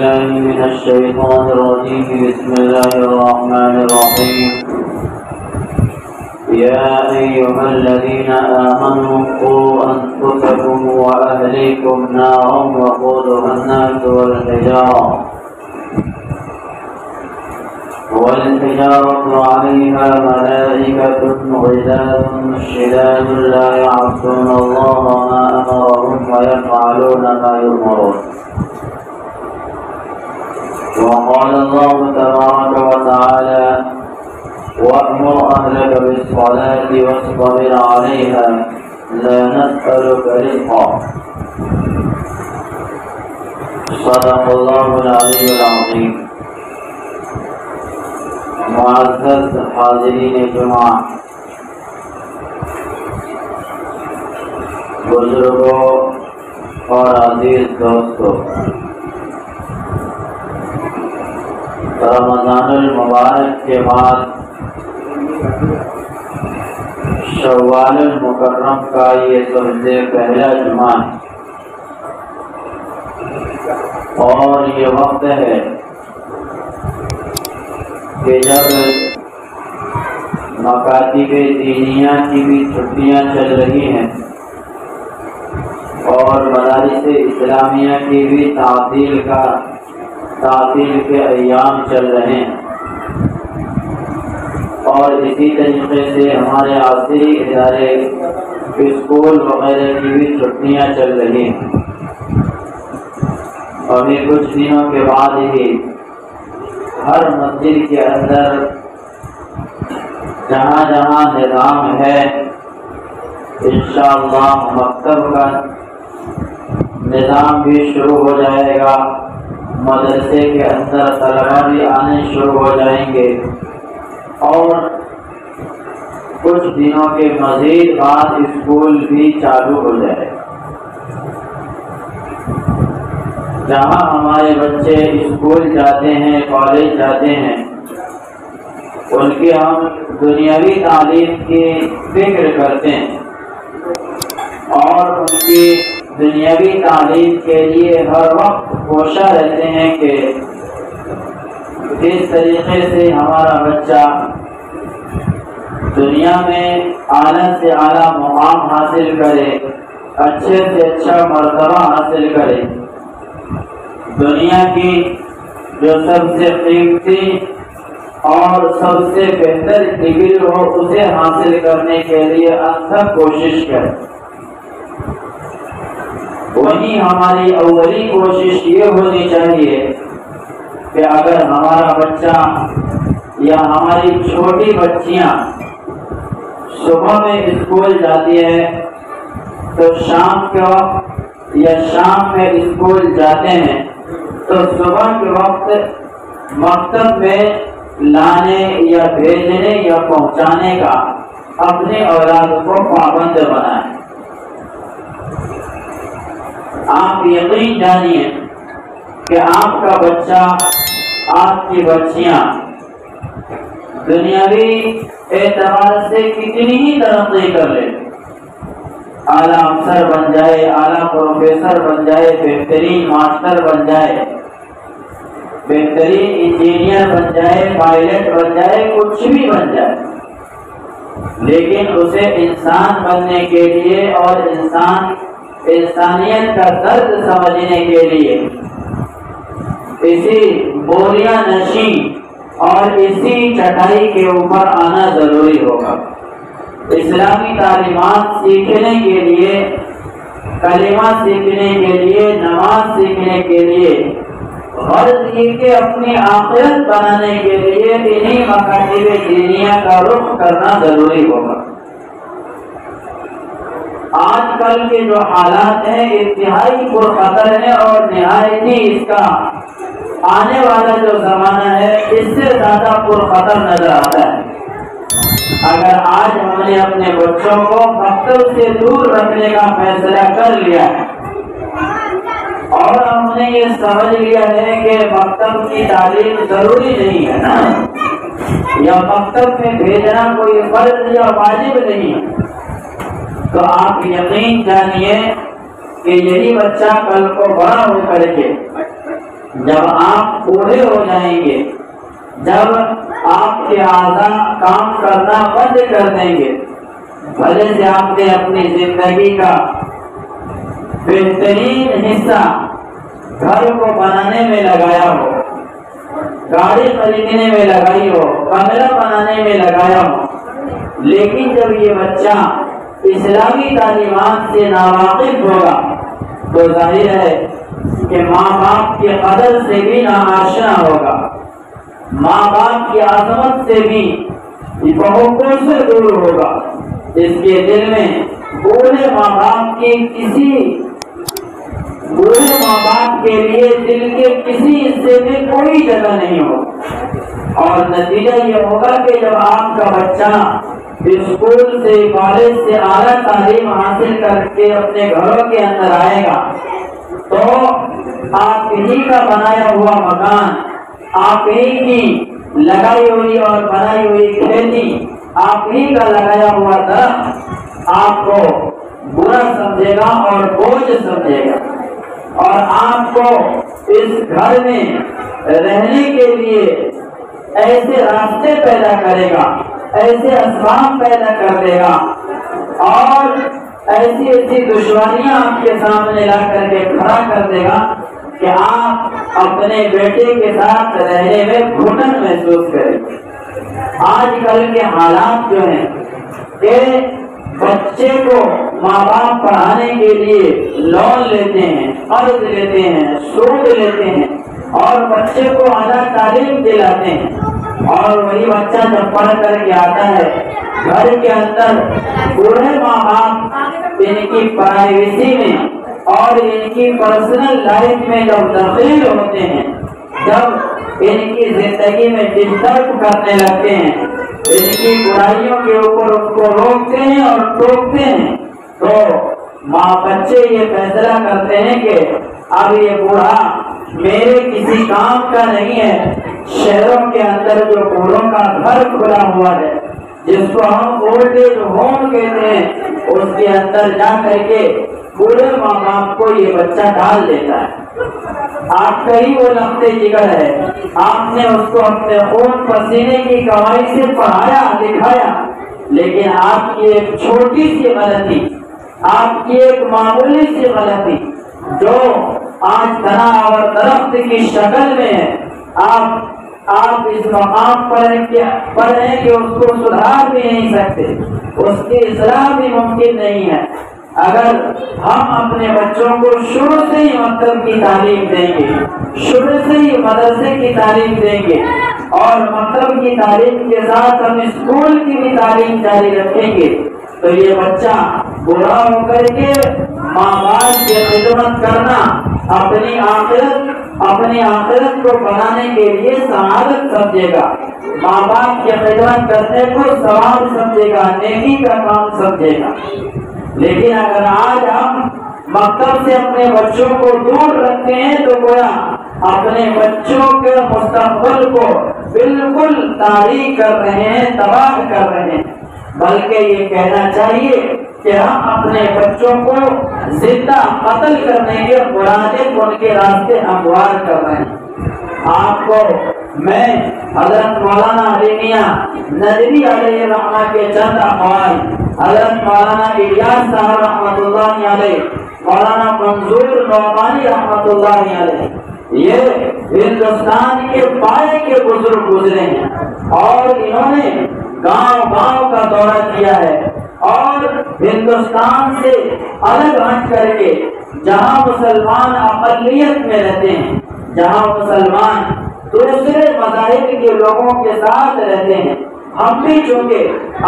بالله من الشيطان الرجيم. بسم الله الرحمن الرحيم. يا أيها الذين آمنوا قوا أنفسكم وأهليكم نارا وقودها الناس والحجارة عليها ملائكة غلاظ شداد لا يعصون الله ما أمرهم ويفعلون ما يؤمرون. وقال الله تبارك وتعالى: وأمر أهلك بالصلاة واصطبر عليها لا نسألك رزقا. صدق الله العلي العظيم. معزز حاضرین جمعہ، بزرگوں اور عزیز دوستوں، رمضان المبارک کے بعد شوال المکرم کا یہ سب سے پہلا جمعہ ہے، اور یہ وقت ہے کہ جب مکاتب دینیہ کی بھی چھٹیاں چل رہی ہیں اور مدارس اسلامیہ کی بھی تعطیل کے ایام چل رہے ہیں، اور اسی طریقے سے ہمارے عصری ادارے اسکول وغیرہ کی بھی چھٹیاں چل رہی ہیں۔ ابھی کچھ دنوں کے بعد ہی ہر مسجد کے اندر جہاں جہاں نظام ہے انشاءاللہ مکتب کا نظام بھی شروع ہو جائے گا، مدرسے کے اندر طلبہ بھی آنے شروع ہو جائیں گے، اور کچھ دنوں کے مزید بعد اسکول بھی چالو ہو جائے گا۔ جہاں ہمارے بچے اسکول جاتے ہیں، کالج جاتے ہیں، ان کی ہم دنیاوی تعلیم کی فکر کرتے ہیں اور ان کی دنیاوی تعلیم کے لیے ہر وقت کوشاں رہتے ہیں کہ اس طریقے سے ہمارا بچہ دنیا میں اعلیٰ سے اعلیٰ مقام حاصل کرے، اچھے سے اچھا مرتبہ حاصل کرے، دنیا کی جو سب سے قیمتی اور سب سے بہتر ڈگری ہو اسے حاصل کرنے کے لیے انتھک کوشش کرے۔ وہیں ہماری اولی کوشش یہ ہونی چاہیے کہ اگر ہمارا بچہ یا ہماری چھوٹی بچیاں صبح میں اسکول جاتی ہے تو شام کے وقت یا شام میں اسکول جاتے ہیں تو صبح کے وقت مکتب میں لانے یا بھیجنے یا پہنچانے کا اپنے اولاد کو پابند بنائیں۔ آپ یقین جانیے کہ آپ کا بچہ، آپ کی بچیاں دنیاوی اعتبار سے کتنی ہی ترقی کر لے، اعلیٰ افسر بن جائے، اعلیٰ پروفیسر بن جائے، بہترین ماسٹر بن جائے، بہترین انجینئر بن جائے، پائلٹ بن جائے، کچھ بھی بن جائے، لیکن اسے انسان بننے کے لیے اور انسانیت کا درد سمجھنے کے لیے اسی بوریاں نشیں اور اسی چٹائی کے اوپر آنا ضروری ہوگا۔ اسلامی تعلیمات سیکھنے کے لیے، کلمہ سیکھنے کے لیے، نماز سیکھنے کے لیے، غرض یہ کہ اپنی آخرت بنانے کے لیے انہی مکاتب دینیہ کا رخ کرنا ضروری ہوگا۔ آج کل کے جو حالات ہیں انتہائی پرخطر ہیں اور نہایت اس کا آنے والا جو زمانہ ہے اس سے زیادہ پرخطر نظر آتا ہے۔ اگر آج ہم نے اپنے بچوں کو مکتب سے دور رکھنے کا فیصلہ کر لیا ہے اور ہم نے یہ سمجھ لیا ہے کہ مکتب کی تعلیم ضروری نہیں ہے یا مکتب میں بھیجنا کوئی فرض یا واجب نہیں ہے، تو آپ یقین جانیے کہ یہی بچہ کل کو بڑا ہو کر کے جب آپ بوڑھے ہو جائیں گے، جب آپ کے اعضاء کام کرنا بند کر دیں گے، بھلے سے آپ نے اپنی زندگی کا بہترین حصہ گھر کو بنانے میں لگایا ہو، گاڑی خریدنے میں لگائی ہو، کمرہ بنانے میں لگایا ہو، لیکن جب یہ بچہ اسلامی تعلیمات سے ناواقف ہوگا تو ظاہر ہے کہ ماں باپ کی قدر سے بھی ناآشنا ہوگا، ماں باپ کی عظمت سے بھی بہت سے دور ہوگا۔ اس کے دل میں بوڑھے ماں باپ کے لیے دل کے کسی حصے میں کوئی جگہ نہیں ہو، اور نتیجہ یہ ہوگا کہ جب آپ کا بچہ اسکول سے، کالج سے اعلیٰ تعلیم حاصل کر کے اپنے گھروں کے اندر آئے گا تو آپ ہی کا بنایا ہوا مکان، آپ ہی کی لگائی ہوئی اور بنائی ہوئی کھیتی، آپ ہی کا لگایا ہوا درخت آپ کو برا سمجھے گا اور بوجھ سمجھے گا، اور آپ کو اس گھر میں رہنے کے لیے ایسے راستے پیدا کرے گا، ایسے اسباب پیدا کر دے گا، اور ایسی ایسی دشواریاں آپ کے سامنے لا کر کے کھڑا کر دے گا کہ آپ اپنے بیٹے کے ساتھ رہنے میں گھٹن محسوس کریں گے۔ آج کل کے حالات جو ہیں کہ بچے کو ماں باپ پڑھانے کے لیے لون لیتے ہیں، قرض لیتے ہیں، سود لیتے ہیں، اور بچے کو اعلیٰ تعلیم دلاتے ہیں، اور وہی بچہ جب پڑھ کر کے آتا ہے گھر کے اندر بوڑھے ماں باپ ان کی پرائیویسی میں اور ان کی پرسنل لائف میں جب دخیل ہوتے ہیں، جب ان کی زندگی میں ڈسٹرب کرنے لگتے ہیں، ان کی برائیوں کے اوپر ان کو روکتے ہیں اور ٹوکتے ہیں، تو ماں بچے یہ فیصلہ کرتے ہیں کہ اب یہ بوڑھا میرے کسی کام کا نہیں ہے۔ شہروں کے اندر جو بوڑھوں کا گھر کھلا ہوا ہے، جس کو ہم اولڈ ایج ہوم کہتے ہیں، اس کے اندر جا کر کے بوڑھے ماں باپ کو یہ بچہ ڈال دیتا ہے۔ آپ کا ہی وہ لمحے جگر ہے، آپ نے اس کو اپنے خون پسینے کی کمائی سے پڑھایا لکھایا، لیکن آپ کی ایک چھوٹی سی غلطی، آپ کی ایک معمولی سی غلطی جو آج تنا اور درخت کی شکل میں ہے، آپ اس مقام پر ہیں کہ اس کو سدھار بھی نہیں سکتے، اس کی اصلاح بھی ممکن نہیں ہے۔ اگر ہم اپنے بچوں کو شروع سے ہی مکتب کی تعلیم دیں گے، شروع سے ہی مدرسے کی تعلیم دیں گے، اور مکتب کی تعلیم کے ساتھ ہم اسکول کی بھی تعلیم جاری رکھیں گے، تو یہ بچہ بوڑھا ہو کر کے ماں باپ کی خدمت کرنا اپنی آخرت کو بنانے کے لیے سعادت سمجھے گا، ماں باپ کی خدمت کرنے کو ثواب سمجھے گا، نیکی کا کام سمجھے گا۔ لیکن اگر آج ہم مکتب سے اپنے بچوں کو دور رکھتے ہیں تو گویا اپنے بچوں کے مستقبل کو بالکل تاریک کر رہے ہیں، تباہ کر رہے ہیں۔ بلکہ یہ کہنا چاہیے کہ ہم اپنے بچوں کو زندہ قتل کرنے کے مرادف ان کے راستے ہموار کر رہے ہیں۔ آپ کو میں حضرت مولانا علی میاں ندوی علیہ رحمہ کے چند اقوال، حضرت مولانا الیاس صاحب رحمۃ اللہ علیہ، مولانا منظور نعمانی رحمۃ اللہ علیہ، یہ ہندوستان کے پائے کے بزرگ گزرے ہیں، اور انہوں نے گاؤں گاؤں کا دورہ کیا ہے، اور ہندوستان سے الگ ہٹ کر کے جہاں مسلمان اقلیت میں رہتے ہیں، جہاں مسلمان دوسرے مذاہب کے لوگوں کے ساتھ رہتے ہیں، ہم بھی چونکہ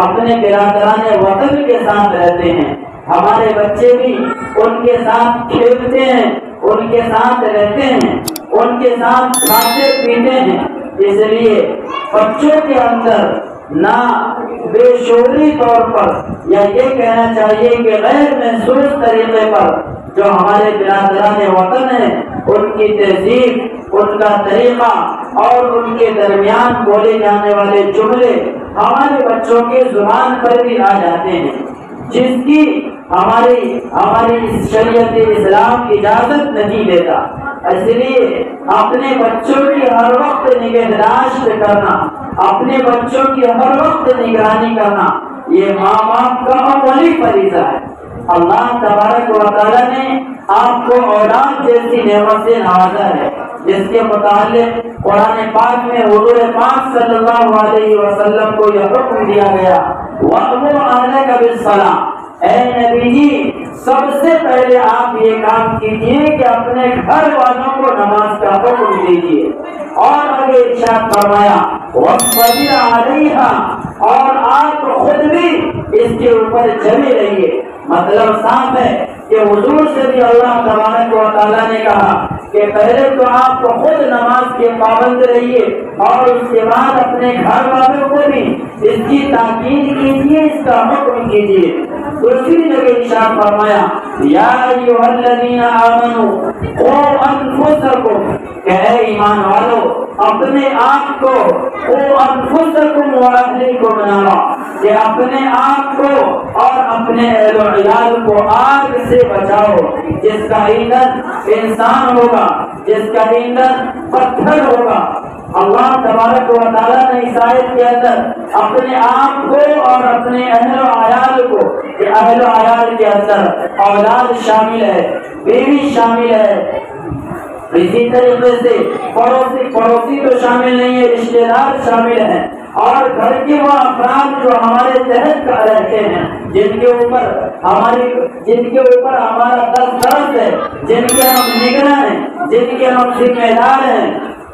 اپنے برادران وطن کے ساتھ رہتے ہیں، ہمارے بچے بھی ان کے ساتھ کھیلتے ہیں، ان کے ساتھ رہتے ہیں، ان کے ساتھ کھاتے پیتے ہیں، اس لیے بچوں کے اندر نہ بے شعوری طور پر یا یہ کہنا چاہیے کہ غیر محسوس طریقے پر جو ہمارے برادران وطن ہیں ان کی تہذیب، ان کا طریقہ اور ان کے درمیان بولے جانے والے جملے ہمارے بچوں کے زبان پر بھی آ جاتے ہیں۔ جس کی ہماری شریعت اسلام اجازت نہیں دیتا۔ اس لیے اپنے بچوں کی ہر وقت نگہداشت کرنا، اپنے بچوں کی ہر وقت نگرانی کرنا، یہ ماں باپ کا اولی فریضہ ہے۔ اللہ تبارک و تعالیٰ نے آپ کو اولاد جیسی نعمت سے نوازا ہے، جس کے متعلق قرآن پاک میں حضور پاک صلی اللہ علیہ وسلم کو یہ حکم دیا گیا، وَأْمُرْ أَهْلَكَ بِالصَّلَاةِ، اے نبی جی سب سے پہلے آپ یہ کام کیجئے کہ اپنے گھر والوں کو نماز کا حکم دیجئے۔ اور آگے ارشاد فرمایا وَاصْطَبِرْ عَلَيْهَا، اور آپ خود بھی اس کے اوپر جمے رہیے۔ مطلب صاف ہے کہ حضور سے بھی اللہ تبارک و تعالیٰ نے کہا کہ پہلے تو آپ کو خود نماز کے پابند رہیے اور اس کے بعد اپنے گھر والوں کو بھی اس کی تاکید کیجیے، اس کا حکم کیجیے۔ دوسری جگہ ارشاد فرمایا یا ایھا الذین آمنوا قوا انفسکم، کہ اے ایمان والو اپنے آپ کو، قوا انفسکم واہلیکم نارا، کہ اپنے آپ کو اور اپنے اہل و عیال کو آگ سے بچاؤ، جس کا ایندھن انسان ہوگا، جس کا ایندھن پتھر ہوگا۔ اللہ تبارک و تعالیٰ نے اس آیت کے اندر اپنے آپ کو اور اپنے اہل و عیال کو، اہل و عیال کے اندر اولاد شامل ہے، بیوی شامل ہے، اسی طریقے سے پڑوسی تو شامل نہیں ہے، رشتے دار شامل ہیں، اور گھر کے وہ افراد جو ہمارے تحت رہتے ہیں، جن کے اوپر ہمارا دست ہے، جن کے ہم نگراں ہیں، جن کے ہم ذمہ دار ہیں۔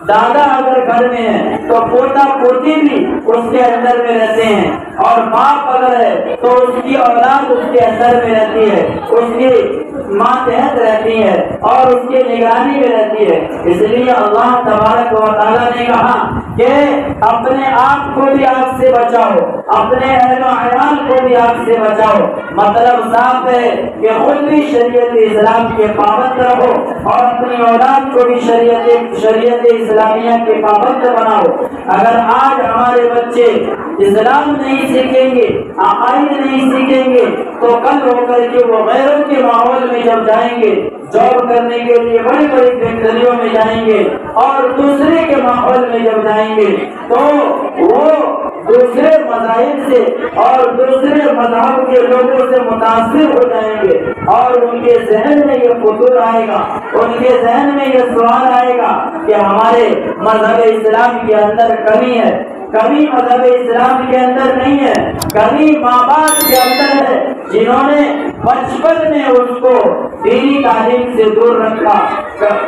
دادا اگر گھر میں ہے تو پوتا پوتی بھی اس کے اندر میں رہتے ہیں، اور باپ اگر ہے تو اس کی اولاد اس کے اندر میں رہتی ہے، اس کی ماتحت رہتی ہے اور اس کی نگرانی میں رہتی ہے۔ اس لیے اللہ تبارک و تعالیٰ نے کہا کہ اپنے آپ کو بھی آگ سے بچاؤ، اپنے اہل و عیال کو بھی آگ سے بچاؤ۔ مطلب صاف ہے کہ خود بھی شریعت اسلام کے پابند رہو اور اپنی اولاد کو بھی شریعت اسلامیہ کے پابند بناؤ۔ اگر آج ہمارے بچے اسلام نہیں سیکھیں گے، عقائد نہیں سیکھیں گے، تو کل ہو کر کے وہ غیروں کے ماحول میں جب جائیں گے، جاب کرنے کے لیے بڑی بڑی فیکٹریوں میں جائیں گے اور دوسرے کے ماحول میں جب جائیں گے تو وہ دوسرے مذاہب سے اور دوسرے مذہب کے لوگوں سے متاثر ہو جائیں گے، اور ان کے ذہن میں یہ فطور آئے گا، ان کے ذہن میں یہ سوال آئے گا کہ ہمارے مذہب اسلام کے اندر کمی ہے۔ کمی مذہب اسلام کے اندر نہیں ہے، کمی ماں باپ کے اندر ہے، جنہوں نے بچپن میں اس کو دینی تعلیم سے دور رکھا۔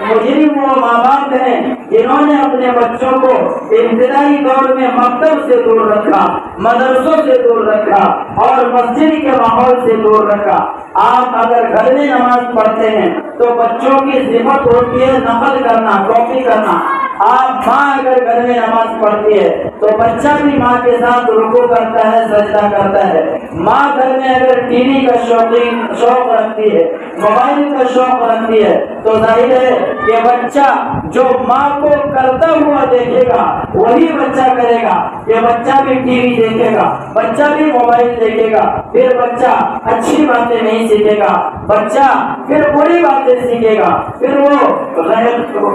مجرم وہ ماں باپ ہیں جنہوں نے اپنے بچوں کو ابتدائی دور میں مکتب سے دور رکھا، مدرسوں سے دور رکھا اور مسجد کے ماحول سے دور رکھا۔ آپ اگر گھر میں نماز پڑھتے ہیں تو بچوں کی صفت ہوتی ہے نقل کرنا، کاپی کرنا۔ آپ ماں اگر گھر میں نماز پڑھتی ہے تو بچہ بھی ماں کے ساتھ رکوع کرتا ہے، سجدہ کرتا ہے۔ ماں گھر میں اگر ٹی وی کا شوق رکھتی ہے، موبائل کا شوق رکھتی ہے، تو ظاہر ہے کہ بچہ جو ماں کو کرتا ہوا دیکھے گا وہی بچہ کرے گا۔ یہ بچہ بھی ٹی وی دیکھے گا، بچہ بھی موبائل دیکھے گا، پھر بچہ اچھی باتیں نہیں سیکھے گا، بچہ پھر بری باتیں سیکھے گا، پھر وہ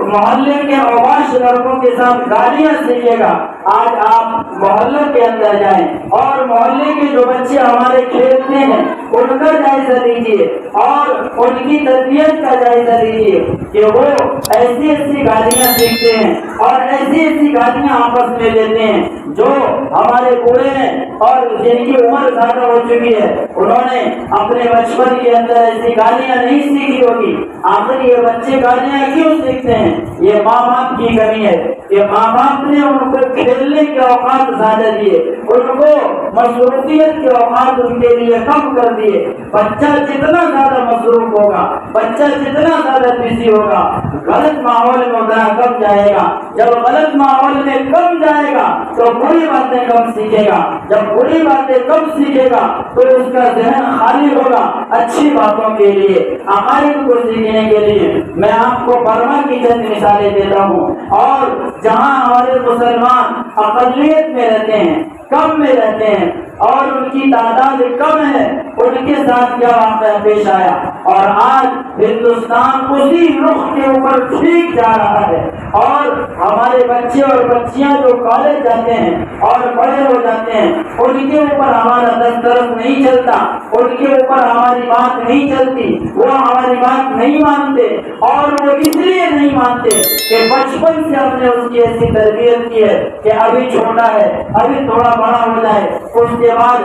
محلے کے اوباش لڑکوں کے ساتھ گالیاں سیکھے گا۔ آج آپ محلوں کے اندر جائیں اور محلے کے جو بچے ہمارے کھیلتے ہیں ان کا جائزہ لیجیے اور ان کی تربیت کا جائزہ لیجیے کہ وہ ایسی ایسی گالیاں سیکھتے ہیں اور ایسی ایسی گالیاں آپس میں لیتے ہیں۔ جو ہمارے بوڑھے ہیں اور جن کی عمر زیادہ ہو چکی ہے، انہوں نے اپنے بچپن کے اندر ایسی گالیاں نہیں سیکھی ہوگی۔ آخر یہ بچے گالیاں کیوں سیکھتے ہیں؟ یہ ماں باپ کی کمی ہے۔ یہ ماں باپ نے ان کو کھیلنے کے اوقات زیادہ دیے، ان کو مصروفیت کے اوقات ان کے لیے کم کر دیے۔ بچہ جتنا زیادہ مصروف ہوگا، بچہ جتنا زیادہ بزی ہوگا، غلط ماحول میں اتنا کم جائے گا۔ جب غلط ماحول میں کم جائے گا تو بری باتیں کم سیکھے گا، جب بری باتیں کم سیکھے گا تو اس کا ذہن خالی ہوگا اچھی باتوں کے لیے، عقائد کو سیکھنے کے لیے۔ میں آپ کو برما کی چند مثالیں دیتا ہوں، اور جہاں ہمارے مسلمان اقلیت میں رہتے ہیں، کم میں رہتے ہیں، اور ان کی تعداد کم ہے، ان کے ساتھ کیا واقعہ پیش آیا، اور آج ہندوستان اسی رخ کے اوپر ٹھیک جا رہا ہے، اور ہمارے بچے اور بچیاں جو کالج جاتے ہیں اور بڑے ہو جاتے ہیں، ان کے اوپر ہمارا دسترس نہیں چلتا، ان کے اوپر ہماری بات نہیں چلتی، وہ ہماری بات نہیں مانتے، اور وہ اس لیے نہیں مانتے کہ بچپن سے ہم نے اس کی ایسی تربیت کی ہے کہ ابھی چھوٹا ہے، ابھی تھوڑا بڑا ہو جائے، اس کے بعد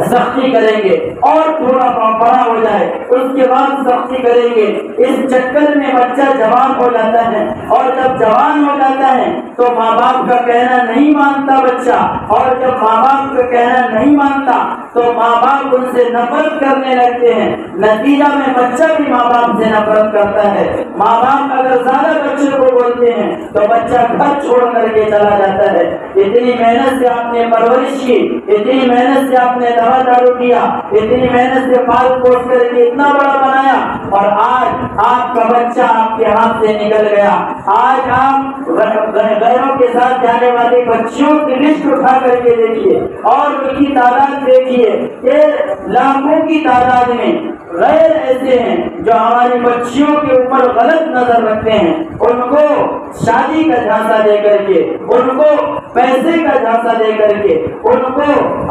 سختی کریں گے، اور تھوڑا بڑا ہو جائے اس کے بعد سختی کریں گے۔ اس چکر میں بچہ جوان ہو جاتا ہے، اور جب جوان ہو جاتا ہے تو ماں باپ کا کہنا نہیں مانتا بچہ، اور جب ماں باپ کا کہنا نہیں مانتا تو ماں باپ ان سے نفرت کرنے لگتے ہیں، نتیجہ میں بچہ بھی ماں باپ سے نفرت کرتا ہے۔ ماں باپ اگر زیادہ بچے کو بولتے ہیں تو بچہ گھر چھوڑ کر کے چلا جاتا ہے۔ اتنی محنت سے آپ نے پرورش کی، اتنی محنت سے آپ نے دوا دارو کیا، اتنی محنت سے پال پوس کر کے اتنا بڑا بنایا، اور آج آپ کا بچہ آپ کے ہاتھ سے نکل گیا۔ آج آپ غیروں کے ساتھ جانے والی بچیوں کی لسٹ اٹھا کر کے دیکھیے، اور ان کی تعداد دیکھیے کہ لاکھوں کی تعداد میں غیر ایسے ہیں جو ہماری بچیوں کے اوپر غلط نظر رکھتے ہیں، ان کو شادی کا جھانسا دے کر کے، ان کو پیسے کا جھانسا دے کر کے، ان کو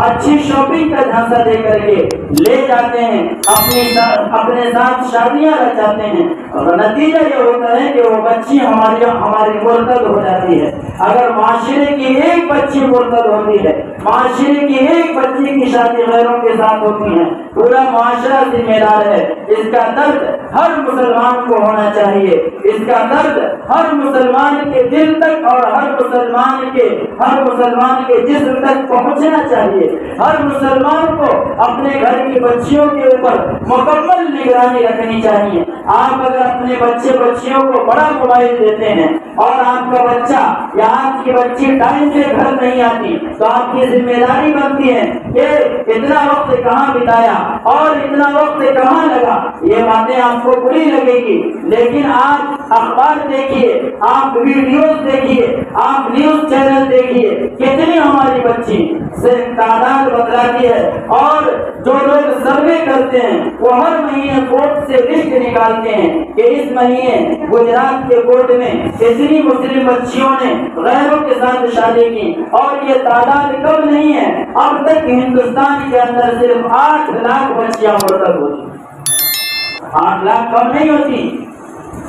اچھی شاپنگ کا جھانسا دے کر کے لے جاتے ہیں، اپنے ساتھ شادیاں رچاتے ہیں، اور نتیجہ یہ ہوتا ہے کہ وہ بچی ہماری مرتد ہو جاتی ہے۔ اگر معاشرے کی ایک بچی مرتد ہوتی ہے، معاشرے کی ایک بچی کی شادی غیروں کے ساتھ ہوتی ہے، پورا معاشرہ ذمہ دار ہے۔ اس کا درد ہر مسلمان کو ہونا چاہیے، اس کا درد ہر مسلمان کے دل تک اور ہر مسلمان کے جسم تک پہنچنا چاہیے۔ ہر مسلمان کو اپنے گھر کی بچیوں کے اوپر مکمل نگرانی رکھنی چاہیے۔ آپ اگر اپنے بچے بچیوں کو بڑا موبائل دیتے ہیں، اور آپ کا بچہ یا آپ کی بچی ٹائم سے گھر نہیں آتی، تو آپ کی ذمہ داری بنتی ہے کہ اتنا وقت کہاں بتایا اور اتنا وقت کہاں لگا۔ یہ باتیں آپ کو بری لگے گی، لیکن آپ اخبار دیکھیے، آپ ویڈیوز دیکھیے، آپ نیوز چینل دیکھیے، کتنی ہماری بچی سے تعداد بتلاتی ہے، اور جو لوگ سروے کرتے ہیں وہ ہر مہینے کورٹ سے لسٹ نکالتے ہیں کہ اس مہینے گجرات کے کورٹ میں اتنی مسلم بچیوں نے غیروں کے ساتھ شادی کی، اور یہ تعداد کم نہیں ہے، اب تک ہندوستان کے اندر صرف 8 لاکھ بچیاں مرتد ہوتی، 8 لاکھ کم نہیں ہوتی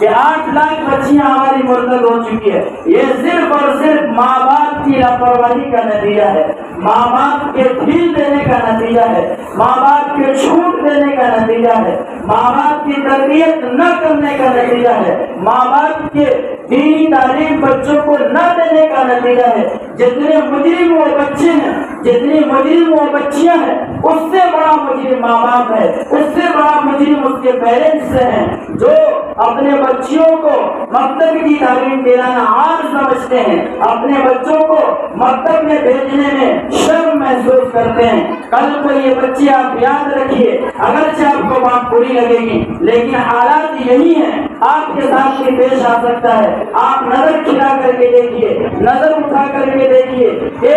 کہ 8 لاکھ بچیاں ہماری مرتد ہو چکی ہے۔ یہ صرف اور صرف ماں باپ کی لاپرواہی کا نتیجہ ہے، ماں باپ کے ڈھیل دینے کا نتیجہ ہے، ماں باپ کے چھوٹ دینے کا نتیجہ ہے، ماں باپ کی تربیت نہ کرنے کا نتیجہ ہے، ماں باپ کے دینی تعلیم بچوں کو نہ دینے کا نتیجہ ہے۔ جتنے مجرم وہ بچے ہیں، جتنی مجرم وہ بچیاں ہیں، اس سے بڑا مجرم ماں باپ ہے، اس سے بڑا مجرم اس کے پیرنٹس ہیں، جو اپنے بچیوں کو مکتب کی تعلیم دلانا عار سمجھتے ہیں، اپنے بچوں کو مکتب میں بھیجنے میں شرم محسوس کرتے ہیں۔ کل کو یہ بچے آپ یاد رکھیے، اگرچہ آپ کو بات بری لگے گی، لیکن حالات یہی ہیں، آپ کے ساتھ بھی پیش آ سکتا ہے۔ آپ نظر کھلا کر کے دیکھیے، نظر اٹھا کر کے دیکھیے کہ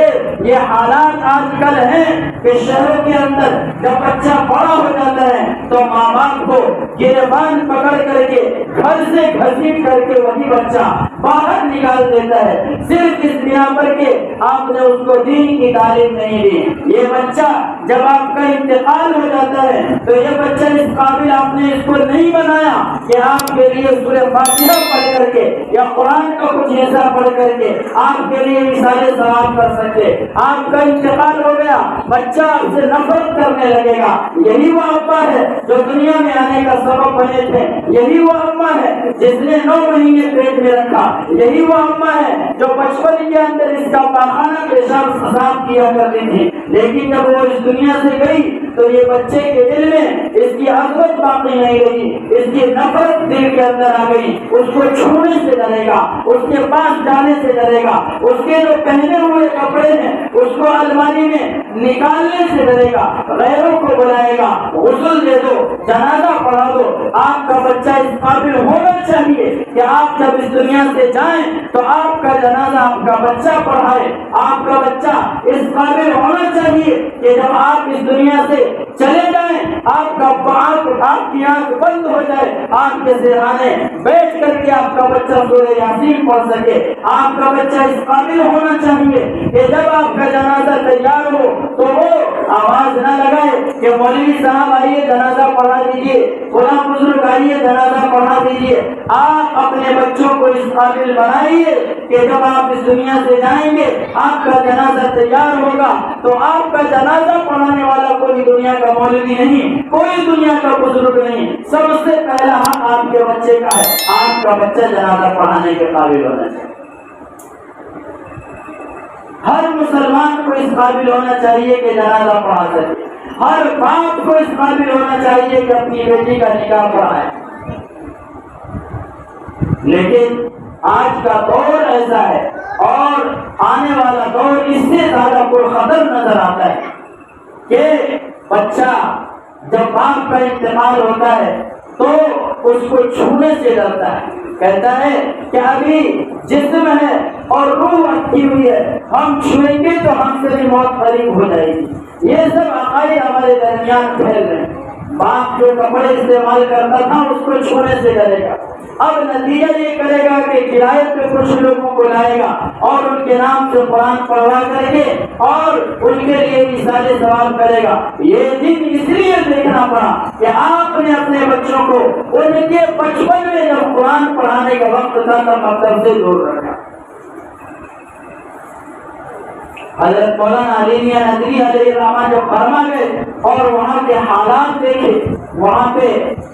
یہ حالات آج کل ہیں کہ شہروں کے اندر جب بچہ بڑا ہو جاتا ہے تو ماں باپ کو گریبان پکڑ کر کے گھر سے گھسیٹ کر کے وہی بچہ باہر نکال دیتا ہے، صرف اس بنا پر کہ آپ نے اس کو دین کی تعلیم نہیں دی۔ یہ بچہ جب آپ کا انتقال ہو جاتا ہے تو یہ بچہ اس قابل آپ نے اس کو نہیں بنایا کہ آپ کے لیے سورہ فاتحہ پڑھ کر کے یا قرآن کا کچھ حصہ پڑھ کر کے آپ کے لیے مثال ثواب کر سکتے۔ آپ کا انتقال ہو گیا، بچہ آپ سے نفرت کرنے لگے گا۔ یہی وہ ابا ہے جو دنیا میں آنے کا سبب بنے تھے، یہی وہ اما ہے جس نے 9 مہینے پیٹ میں رکھا، یہی وہ اما ہے جو بچپن کے اندر اس کا پاخانہ پیشاب صاف کیا کرتی تھی، لیکن جب وہ اس دنیا سے گئی تو یہ بچے کے دل میں اس کی عظمت باقی نہیں رہی، اس کی نفرت دل کے اندر آ گئی، اس کو چھونے سے ڈرے گا، اس کے پاس جانے سے ڈرے گا، اس کے جو پہنے ہوئے کپڑے ہیں اس کو الماری میں نکالنے سے ڈرے گا، غیروں کو بلائے گا، غسل دے دو، جنازہ پڑھا دو۔ آپ کا بچہ اس قابل ہونا چاہیے کہ آپ جب اس دنیا سے جائیں تو آپ کا جنازہ آپ کا بچہ پڑھائے۔ آپ کا بچہ اس قابل ہونا چاہیے کہ جب آپ اس دنیا سے چلے جائیں آپ کی آنکھ بند ہو جائے، آپ کے سرہانے بیٹھ کر کے آپ کا بچہ سورہ یاسین پڑھ سکے۔ آپ کا بچہ اس قابل ہونا چاہیے کہ جب آپ کا جنازہ تیار ہو تو وہ آواز نہ لگائے کہ مولوی صاحب آئیے جنازہ پڑھا دیجیے، فلاں بزرگ آئیے جنازہ پڑھا دیجیے۔ آپ اپنے بچوں کو اس قابل بنائیے کہ جب آپ اس دنیا سے جائیں گے آپ کا جنازہ تیار ہوگا تو آپ کا جنازہ پڑھانے والا کوئی دنیا کا مولوی نہیں، کوئی دنیا کا بزرگ نہیں، سب سے پہلا حق آپ کے بچے کا ہے۔ آپ کا بچہ جنازہ پڑھانے کے قابل ہونا چاہیے۔ ہر مسلمان کو اس قابل ہونا چاہیے کہ جنازہ پڑھا سکے، ہر باپ کو اس قابل ہونا چاہیے کہ اپنی بیٹی کا نکاح پڑھائے۔ لیکن آج کا دور ایسا ہے اور آنے والا دور اس سے زیادہ پرخطر نظر آتا ہے کہ بچہ جب باپ کا انتقال ہوتا ہے تو اس کو چھونے سے ڈرتا ہے، کہتا ہے کہ ابھی جسم ہے اور روح اٹھی ہوئی ہے، ہم چھوئیں گے تو ہم سے بھی موت قریب ہو جائے گی۔ یہ سب عقائد ہمارے درمیان پھیل رہے ہیں۔ باپ جو کپڑے استعمال کرتا تھا اس کو چھونے سے ڈرے گا، اب نتیجہ یہ کرے گا کہ کرایت پہ کچھ لوگوں کو لائے گا اور ان کے نام سے قرآن پڑھوا کر کے اور ان کے لیے مثالیں سوال کرے گا۔ یہ دن اس لیے دیکھنا پڑا کہ آپ نے اپنے بچوں کو ان کے بچپن میں جب قرآن پڑھانے کا وقت تھا تب مکتب سے دور رکھا۔ حضرت مولانا علی میاں ندوی علیہ الرحمہ جب برما گئے اور وہاں کے حالات دیکھے، وہاں پہ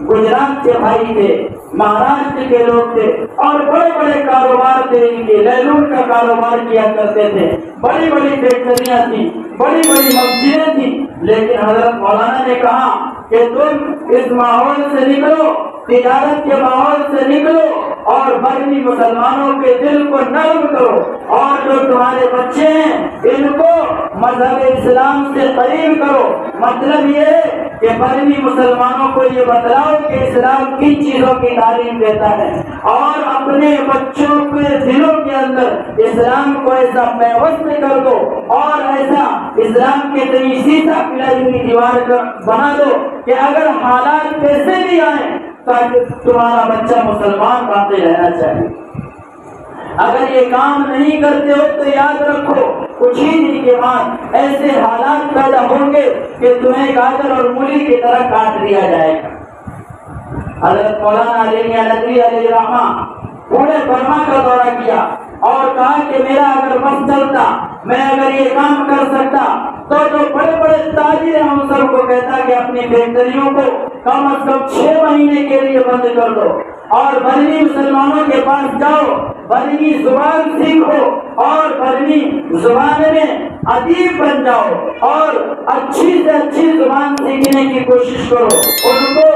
گجرات کے بھائی تھے، مہاراشٹر کے لوگ تھے اور بڑے بڑے کاروبار تھے، ان کے لیلون کا کاروبار کیا کرتے تھے، بڑی بڑی فیکٹریاں تھیں، بڑی بڑی مسجدیں تھیں، لیکن حضرت مولانا نے کہا کہ تم اس ماحول سے نکلو، تجارت کے ماحول سے نکلو اور برمی مسلمانوں کے دل کو نرم کرو اور جو تمہارے بچے ہیں ان کو مذہب اسلام سے قریب کرو۔ مطلب یہ ہے کہ برمی مسلمانوں کو یہ بتلاؤ کہ اسلام کن چیزوں کی تعلیم دیتا ہے اور اپنے بچوں کے دلوں کے اندر اسلام کو ایسا پیوست کر دو اور ایسا اسلام کے تئیں سیدھا پلائی ہوئی دیوار بنا دو کہ اگر حالات کیسے بھی آئیں تاکہ تمہارا بچہ مسلمان باقی رہنا چاہیے۔ اگر یہ کام نہیں کرتے ہو تو یاد رکھو کچھ ہی دن کے بعد ایسے حالات پیدا ہوں گے کہ تمہیں گاجر اور مولی کی طرح کاٹ دیا جائے گا۔ حضرت مولانا علی میاں ندوی علیہ الرحمہ پورے برما کا دورہ کیا اور کہا کہ میرا اگر بس چلتا، میں اگر یہ کام کر سکتا تو جو بڑے بڑے تاجر ہیں ان سب کو کہتا کہ اپنی فیکٹریوں کو کم از کم 6 مہینے کے لیے بند کر دو اور برمی مسلمانوں کے پاس جاؤ، برمی زبان سیکھو اور برمی زبان میں ادیب بن جاؤ اور اچھی سے اچھی زبان سیکھنے کی کوشش کرو، ان کو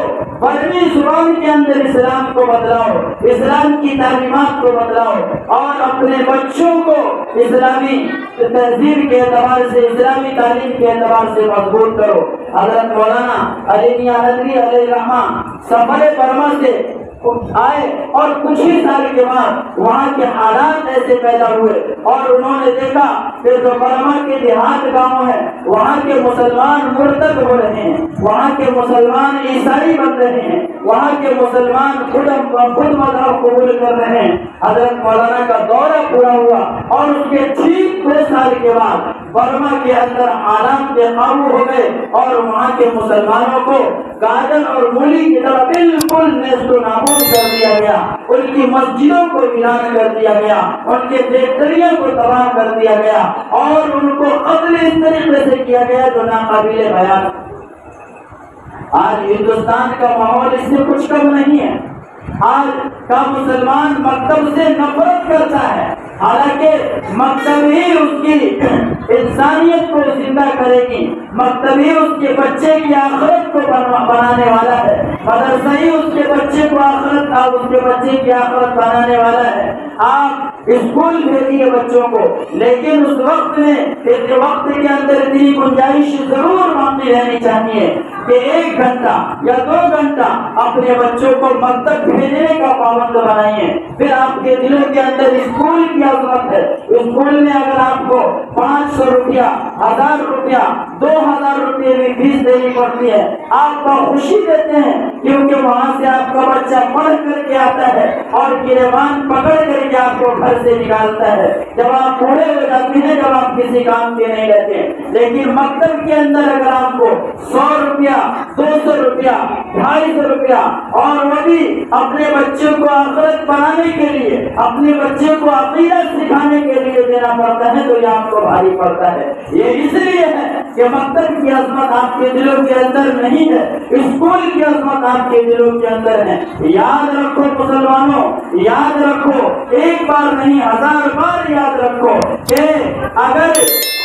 برمی زبان کے اندر اسلام کو بدلاؤ، اسلام کی تعلیمات کو بدلاؤ اور اپنے بچوں کو اسلامی تہذیب کے اعتبار سے، اسلامی تعلیم کے اعتبار سے مضبوط کرو۔ حضرت مولانا علی میاں ندوی علیہ الرحمہ سفر برما سے آئے اور کچھ ہی سال کے بعد وہاں کے حالات ایسے پیدا ہوئے اور انہوں نے دیکھا کہ جو برما کے دیہات گاؤں ہیں وہاں کے مسلمان مرتد ہو رہے ہیں، وہاں کے مسلمان عیسائی بن رہے ہیں، وہاں کے مسلمان خود مذہب قبول کر رہے ہیں۔ حضرت مولانا کا دورہ پورا ہوا اور اس کے ٹھیک 2 سال کے بعد برما کے اندر حالات بے قابو ہو گئے اور وہاں کے مسلمانوں کو گاجر اور مولی کی طرح بالکل نیست و نابود کر دیا گیا، ان کی مسجدوں کو ویران کر دیا گیا، ان کے فیکٹریوں کو تباہ کر دیا گیا اور ان کو قتل اس طریقے سے کیا گیا جو ناقابل بیان۔ آج ہندوستان کا ماحول اس سے کچھ کم نہیں ہے۔ آج کا مسلمان مکتب سے نفرت کرتا ہے، حالانکہ مکتب ہی اس کی انسانیت کو زندہ کرے گی، مکتب ہی اس کے بچے کی آخرت کو بنانے والا ہے، مدرسہ ہی اس کے بچے کو اس کے بچے کی آخرت بنانے والا ہے۔ آپ اسکول بھیجیے بچوں کو، لیکن اس وقت کے اندر اتنی گنجائش ضرور باقی رہنی چاہیے کہ 1 گھنٹہ یا 2 گھنٹہ اپنے بچوں کو مکتب بھیجنے کا پابند بنائیے۔ پھر آپ کے دلوں کے اندر اسکول کی عظمت ہے۔ اسکول میں اگر آپ کو 500 روپیہ، 1000 روپیہ، 2000 روپیے کی فیس دینی پڑتی ہے، آپ کو خوشی دیتے ہیں کیونکہ وہاں سے آپ کا بچہ پڑھ کر کے آتا ہے اور گریبان پکڑ کر کے آپ کو گھر سے نکالتا ہے جب آپ بوڑھے ہو جاتے ہیں، جب آپ کسی کام کے نہیں رہتے۔ لیکن مکتب کے اندر اگر آپ کو 100 روپیہ، 200 روپیہ، 250 روپیہ، اور وہ بھی اپنے بچوں کو آخرت بنانے کے لیے، اپنے بچے کو عقیدہ سکھانے کے لیے دینا پڑتا ہے تو یہ آپ کو بھاری پڑتا ہے۔ یہ اس لیے ہے کہ مکتب کی عظمت آپ کے دلوں کے اندر نہیں ہے، اسکول کی عظمت آپ کے دلوں کے اندر ہے۔ یاد رکھو مسلمانوں، یاد رکھو، 1 بار نہیں 1000 بار یاد رکھو کہ اگر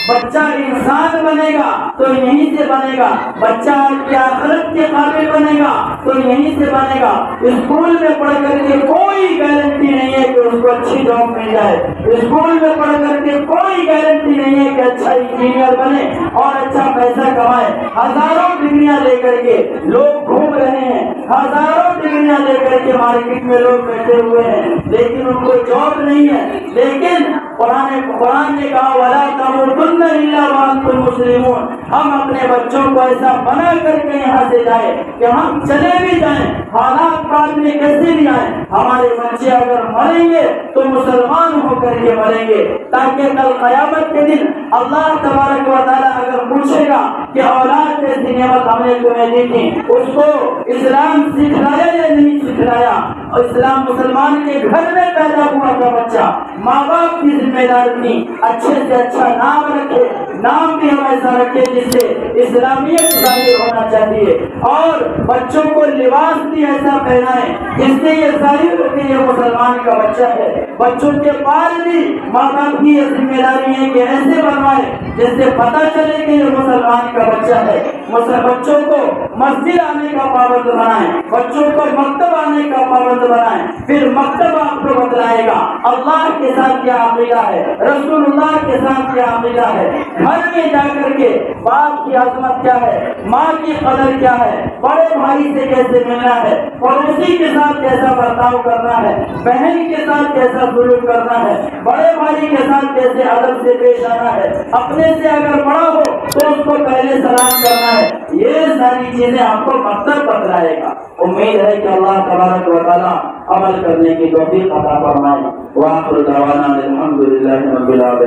بچہ انسان بنے گا تو یہیں سے بنے گا، بچہ آپ کی آخرت کے قابل بنے گا تو یہیں سے بنے گا۔ اسکول میں پڑھ کر کے کوئی گارنٹی نہیں ہے کہ اس کو اچھی جاب مل جائے، اسکول میں پڑھ کر کے کوئی گارنٹی نہیں ہے کہ اچھا انجینئر بنے اور اچھا پیسہ کمائے۔ ہزاروں ڈگریاں لے کر کے لوگ گھوم رہے ہیں، ہزاروں ڈگریاں لے کر کے مارکیٹ میں لوگ بیٹھے ہوئے ہیں، لیکن ان کو جاب نہیں ہے۔ لیکن قرآن نے کہا وَلَا تَمُوتُنَّ إِلَّا وَأَنْتُمْ مُسْلِمُونَ، ہم اپنے بچوں کو ایسا بنا کر کے یہاں سے جائیں کہ ہم چلے بھی جائیں، حالات بعد میں کیسے بھی آئیں، ہمارے بچے اگر مریں گے تو مسلمان ہو کر کے مریں گے، تاکہ کل قیامت کے دن اللہ تبارک و تعالیٰ اگر پوچھے گا کہ اولاد جیسی نعمت ہم نے تمہیں دی تھی، اس کو اسلام سکھلایا یا نہیں سکھلایا؟ اسلام مسلمان کے گھر میں پیدا ہوا تھا بچہ، ماں باپ کی ذمہ داری تھی اچھے سے اچھا نام رکھے، نام بھی ہم ایسا رکھے جس سے اسلامیت ظاہر ہونا چاہیے، اور بچوں کو لباس بھی ایسا پہنائے جس سے یہ ظاہر ہو کہ یہ مسلمان کا بچہ ہے۔ بچوں کے بال بھی ماں باپ کی یہ ذمہ داری ہے کہ ایسے بنوائے جس سے پتہ چلے کہ یہ مسلمان کا بچہ ہے۔ بچوں کو مسجد آنے کا پابند بنائیں، بچوں کو مکتب آنے کا پابند بنائیں، پھر مکتب آپ کو بتلائے گا اللہ کے ساتھ کیا عقیدہ ہے، رسول اللہ کے ساتھ کیا عقیدہ ہے۔ گھر میں جا کر کے باپ کی عظمت کیا ہے، ماں کی قدر کیا ہے، بڑے بھائی سے کیسے ملنا ہے، پڑوسی کے ساتھ کیسا برتاؤ کرنا ہے، بہن کے ساتھ کیسا سلوک کرنا ہے، بڑے بھائی کے ساتھ کیسے ادب سے پیش آنا ہے، اپنے سے اگر بڑا ہو تو اس کو پہلے سلام کرنا ہے۔ یہ ساری چیزیں آپ کو مکتب بتلائے گا۔ امید ہے کہ اللہ تبارک و تعالیٰ عمل کرنے کی توفیق عطا فرمائے۔ وآخر دعوانا الحمد للہ رب العالمین۔